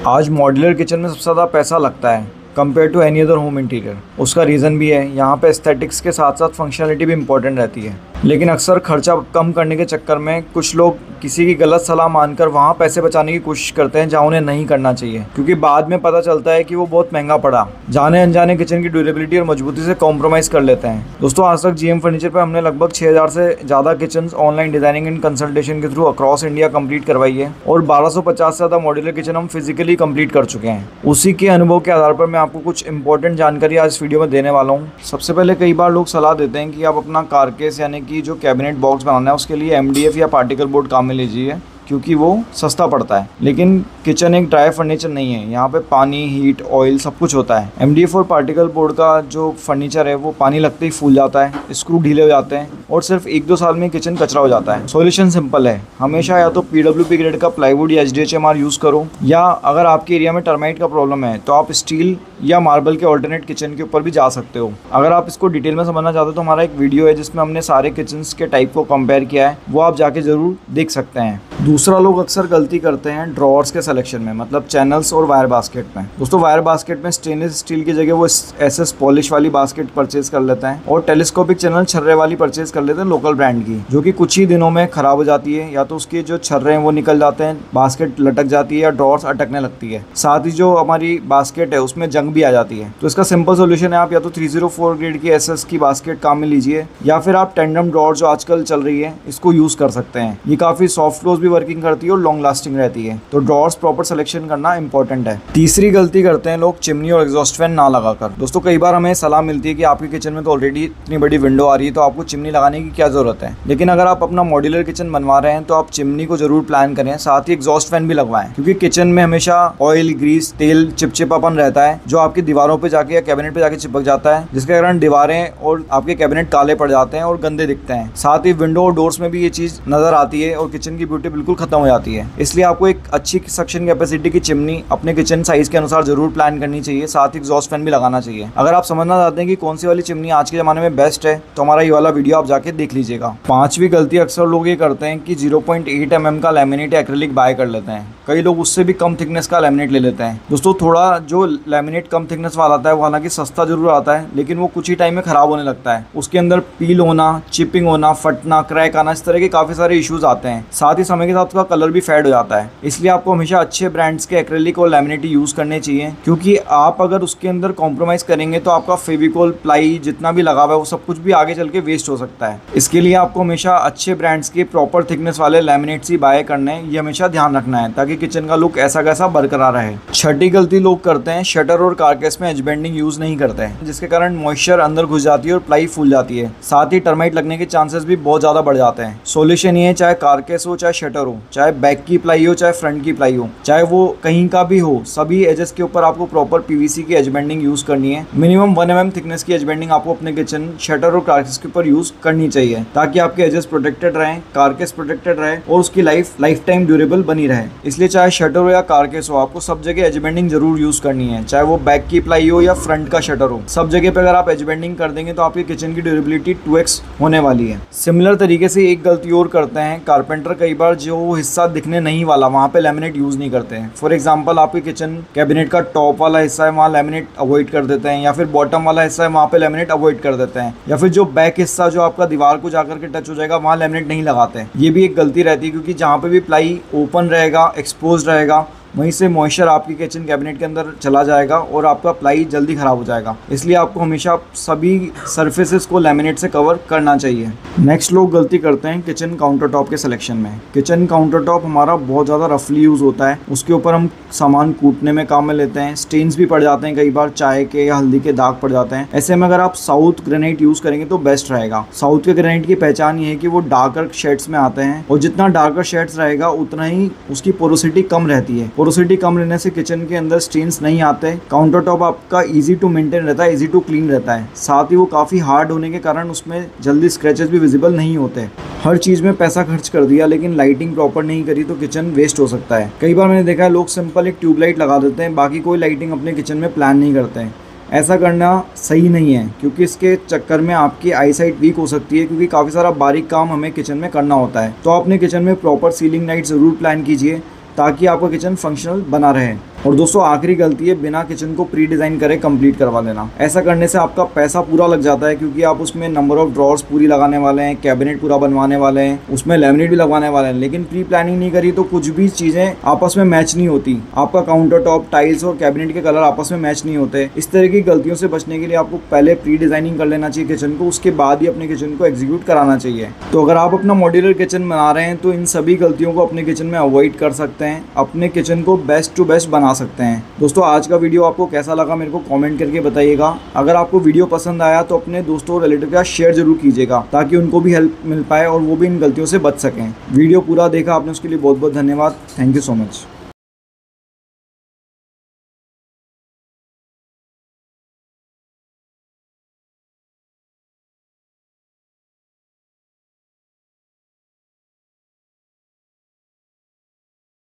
आज modular kitchen में सबसे ज़्यादा पैसा लगता है compare to any other home interior. उसका रीज़न भी है, यहाँ पे एस्थेटिक्स के साथ साथ फंक्शनलिटी भी इंपॉर्टेंट रहती है। लेकिन अक्सर खर्चा कम करने के चक्कर में कुछ लोग किसी की गलत सलाह मानकर वहाँ पैसे बचाने की कोशिश करते हैं जहाँ उन्हें नहीं करना चाहिए, क्योंकि बाद में पता चलता है कि वो बहुत महंगा पड़ा। जाने अनजाने किचन की ड्यूरेबिलिटी और मजबूती से कॉम्प्रोमाइज़ कर लेते हैं। दोस्तों, आज तक जीएम फर्नीचर पर हमने लगभग 6000 से ज़्यादा kitchen online designing and consultation के थ्रू अक्रॉस इंडिया कंप्लीट करवाई है और 1250 से ज़्यादा मॉड्यूलर किचन हम फिजिकली कंप्लीट कर चुके हैं। उसी के अनुभव के आधार पर मैं आपको कुछ इंपॉर्टेंट जानकारी आज इस वीडियो में देने वाला हूँ। सबसे पहले, कई बार लोग सलाह देते हैं कि आप अपना कारकेस यानी कि जो कैबिनेट बॉक्स बनाना है उसके लिए MDF या पार्टिकल बोर्ड काम में लीजिए, क्योंकि वो सस्ता पड़ता है। लेकिन किचन एक ड्राई फर्नीचर नहीं है, यहाँ पे पानी, हीट, ऑयल सब कुछ होता है। MDF और पार्टिकल बोर्ड का जो फर्नीचर है वो पानी लगते ही फूल जाता है, स्क्रू ढीले हो जाते हैं और सिर्फ 1-2 साल में किचन कचरा हो जाता है। सॉल्यूशन सिंपल है, हमेशा या तो PWP ग्रेड का प्लाईवुड या HDHMR यूज़ करो, या अगर आपके एरिया में टर्माइट का प्रॉब्लम है तो आप स्टील या मार्बल के ऑल्टरनेट किचन के ऊपर भी जा सकते हो। अगर आप इसको डिटेल में समझना चाहते हो तो हमारा एक वीडियो है जिसमें हमने सारे किचन के टाइप को कंपेयर किया है, वो आप जाके ज़रूर देख सकते हैं। दूसरा, लोग अक्सर गलती करते हैं ड्रॉअर्स के सिलेक्शन में, मतलब चैनल्स और वायर बास्केट में। दोस्तों, वायर बास्केट में स्टेनलेस स्टील की जगह वो SS पॉलिश वाली बास्केट परचेज कर लेते हैं और टेलीस्कोपिक चैनल छर्रे वाली परचेज कर लेते हैं लोकल ब्रांड की, जो कि कुछ ही दिनों में खराब हो जाती है, या तो उसके जो छर्रे हैं वो निकल जाते हैं, बास्केट लटक जाती है या ड्रॉअर्स अटकने लगती है। साथ ही जो हमारी बास्केट है उसमें जंग भी आ जाती है। तो इसका सिंपल सोल्यूशन है, आप या तो 304 ग्रेड की SS की बास्केट काम में लीजिए, या फिर आप टेंडम ड्रॉअर जो आजकल चल रही है इसको यूज कर सकते हैं। ये काफी सॉफ्ट क्लोज भी वर्किंग करती है और लॉन्ग लास्टिंग रहती है। तो ड्रॉअर्स प्रॉपर सिलेक्शन करना इंपॉर्टेंट है। तीसरी गलती करते हैं लोग चिमनी और एग्जॉस्ट फैन ना लगाकर। दोस्तों, कई बार हमें सलाह मिलती है कि आपके किचन में तो ऑलरेडी इतनी बड़ी विंडो आ रही है तो आपको चिमनी लगाने की क्या जरूरत है। लेकिन अगर आप अपना मॉड्यूलर किचन बनवा रहे हैं तो आप चिमनी को जरूर प्लान करें, साथ ही एग्जॉस्ट फैन भी लगवाएं, क्योंकि किचन में हमेशा ऑयल, ग्रीस, तेल, चिपचिपापन रहता है जो आपकी दीवारों पे जाके या कैबिनेट पे जाके चिपक जाता है, जिसके कारण दीवारें और आपके कैबिनेट काले पड़ जाते हैं और गंदे दिखते हैं। साथ ही विंडो और डोर्स में भी ये चीज नजर आती है और किचन की ब्यूटी बिल्कुल खत्म हो जाती है। इसलिए आपको एक अच्छी सक्शन कैपेसिटी की चिमनी अपने किचन साइज के अनुसार जरूर प्लान करनी चाहिए, साथ ही एग्जॉस्ट फैन भी लगाना चाहिए। अगर आप समझना चाहते हैं कि कौन सी वाली चिमनी आज के जमाने में बेस्ट है तो हमारा ये वाला वीडियो आप जाके देख लीजिएगा। पांचवी गलती अक्सर लोग ये करते हैं कि 0.8 mm का लैमिनेट एक्रिलिक बाय कर लेते हैं। कई लोग उससे भी कम थिकनेस का लैमिनेट ले लेते हैं। दोस्तों, थोड़ा जो लैमिनेट कम थिकनेस वाला आता है वो हालांकि सस्ता जरूर आता है, लेकिन वो कुछ ही टाइम में खराब होने लगता है। उसके अंदर पील होना, चिपिंग होना, फटना, क्रैक आना, इस तरह के काफी सारे इश्यूज आते हैं। साथ ही समय के साथ उसका कलर भी फेड हो जाता है। इसलिए आपको हमेशा अच्छे ब्रांड्स के एक्रिलिक और लैमिनेट यूज करने चाहिए, क्योंकि आप अगर उसके अंदर कॉम्प्रोमाइज करेंगे तो आपका फेविकोल, प्लाई जितना भी लगा हुआ है वो सब कुछ भी आगे चल के वेस्ट हो सकता है। इसके लिए आपको हमेशा अच्छे ब्रांड्स के प्रॉपर थिकनेस वाले लैमिनेट्स ही बाय करने हैं, ये हमेशा ध्यान रखना है ताकि किचन का लुक ऐसा कैसा बरकरार रहे। छठी गलती लोग करते हैं, शटर और कारकेस में एज बेंडिंग यूज नहीं करते हैं, जिसके कारण मॉइस्चर अंदर घुस जाती है और प्लाई फूल जाती है। साथ ही टर्माइट लगने के चांसेस भी बहुत ज्यादा बढ़ जाते हैं। सोल्यूशन ये है, चाहे कारकेस हो, चाहे शटर हो, चाहे बैक की प्लाई हो, चाहे फ्रंट की प्लाई हो, चाहे वो कहीं का भी हो, सभी एजेस के ऊपर आपको प्रॉपर PVC की एज बेंडिंग यूज करनी है। मिनिमम 1 mm थिकनेस की एज बेंडिंग आपको अपने किचन, शटर और कारकेस के ऊपर यूज करनी चाहिए, ताकि आपके एजेस प्रोटेक्टेड रहें, कारकेस प्रोटेक्टेड रहे और उसकी लाइफ टाइम ड्यूरेबल बनी रहे। इसलिए चाहे शटर हो या कारकेस हो, आपको सब जगह एज बेंडिंग जरूर यूज करनी है, चाहे वो बैक की प्लाई हो या फ्रंट का शटर हो। सब जगह पे अगर आप एज बेंडिंग कर देंगे तो आपकी किचन की ड्यूरेबिलिटी 2x होने वाली है। सिमिलर तरीके से एक गलती और करते हैं कारपेंटर, कई बार जो हिस्सा दिखने नहीं वाला वहाँ पे लैमिनेट यूज नहीं करते हैं। फॉर एग्जाम्पल, आपके किचन कैबिनेट का टॉप वाला हिस्सा है वहाँ लैमिनेट अवॉइड कर देते हैं, या फिर बॉटम वाला हिस्सा है वहाँ पे लैमिनेट अवॉइड कर देते हैं, या फिर जो बैक हिस्सा जो आपका दीवार को जाकर के टच हो जाएगा वहाँ लैमिनेट नहीं लगाते। ये भी एक गलती रहती है, क्योंकि जहाँ पे भी प्लाई ओपन रहेगा, एक्सपोज रहेगा, वहीं से मॉइस्चर आपकी किचन कैबिनेट के अंदर चला जाएगा और आपका प्लाई जल्दी खराब हो जाएगा। इसलिए आपको हमेशा सभी सरफेसेस को लैमिनेट से कवर करना चाहिए। नेक्स्ट, लोग गलती करते हैं किचन काउंटर टॉप के सिलेक्शन में। किचन काउंटर टॉप हमारा बहुत ज़्यादा रफली यूज़ होता है, उसके ऊपर हम सामान कूटने में काम में लेते हैं, स्टेन्स भी पड़ जाते हैं, कई बार चाय के या हल्दी के दाग पड़ जाते हैं। ऐसे में अगर आप साउथ ग्रेनाइट यूज़ करेंगे तो बेस्ट रहेगा। साउथ के ग्रेनाइट की पहचान ये है कि वो डार्कर शेड्स में आते हैं और जितना डार्कर शेड्स रहेगा उतना ही उसकी पोरोसिटी कम रहती है। पोरोसिटी कम रहने से किचन के अंदर स्टेन्स नहीं आते। काउंटर टॉप आपका इजी टू मेंटेन रहता है, इजी टू क्लीन रहता है। साथ ही वो काफ़ी हार्ड होने के कारण उसमें जल्दी स्क्रैचेस भी विजिबल नहीं होते। हर चीज़ में पैसा खर्च कर दिया लेकिन लाइटिंग प्रॉपर नहीं करी तो किचन वेस्ट हो सकता है। कई बार मैंने देखा है लोग सिंपल एक ट्यूबलाइट लगा देते हैं, बाकी कोई लाइटिंग अपने किचन में प्लान नहीं करते हैं। ऐसा करना सही नहीं है, क्योंकि इसके चक्कर में आपकी आई साइट वीक हो सकती है, क्योंकि काफ़ी सारा बारीक काम हमें किचन में करना होता है। तो अपने किचन में प्रॉपर सीलिंग लाइट ज़रूर प्लान कीजिए ताकि आपका किचन फंक्शनल बना रहे। और दोस्तों आखिरी गलती है बिना किचन को प्री डिज़ाइन करे कंप्लीट करवा लेना। ऐसा करने से आपका पैसा पूरा लग जाता है, क्योंकि आप उसमें नंबर ऑफ ड्रॉर्स पूरी लगाने वाले हैं, कैबिनेट पूरा बनवाने वाले हैं, उसमें लैमिनेट भी लगवाने वाले हैं, लेकिन प्री प्लानिंग नहीं करी तो कुछ भी चीज़ें आपस में मैच नहीं होती। आपका काउंटर टॉप, टाइल्स और कैबिनेट के कलर आपस में मैच नहीं होते। इस तरह की गलतियों से बचने के लिए आपको पहले प्री डिज़ाइनिंग कर लेना चाहिए किचन को, उसके बाद ही अपने किचन को एग्जीक्यूट कराना चाहिए। तो अगर आप अपना मॉड्यूलर किचन बना रहे हैं तो इन सभी गलतियों को अपने किचन में अवॉइड कर सकते हैं, अपने किचन को बेस्ट टू बेस्ट बना सकते हैं। दोस्तों आज का वीडियो आपको कैसा लगा मेरे को कमेंट करके बताइएगा। अगर आपको वीडियो पसंद आया तो अपने दोस्तों और रिलेटिव के साथ शेयर जरूर कीजिएगा, ताकि उनको भी हेल्प मिल पाए और वो भी इन गलतियों से बच सकें। वीडियो पूरा देखा आपने, उसके लिए बहुत बहुत धन्यवाद। Thank you so much.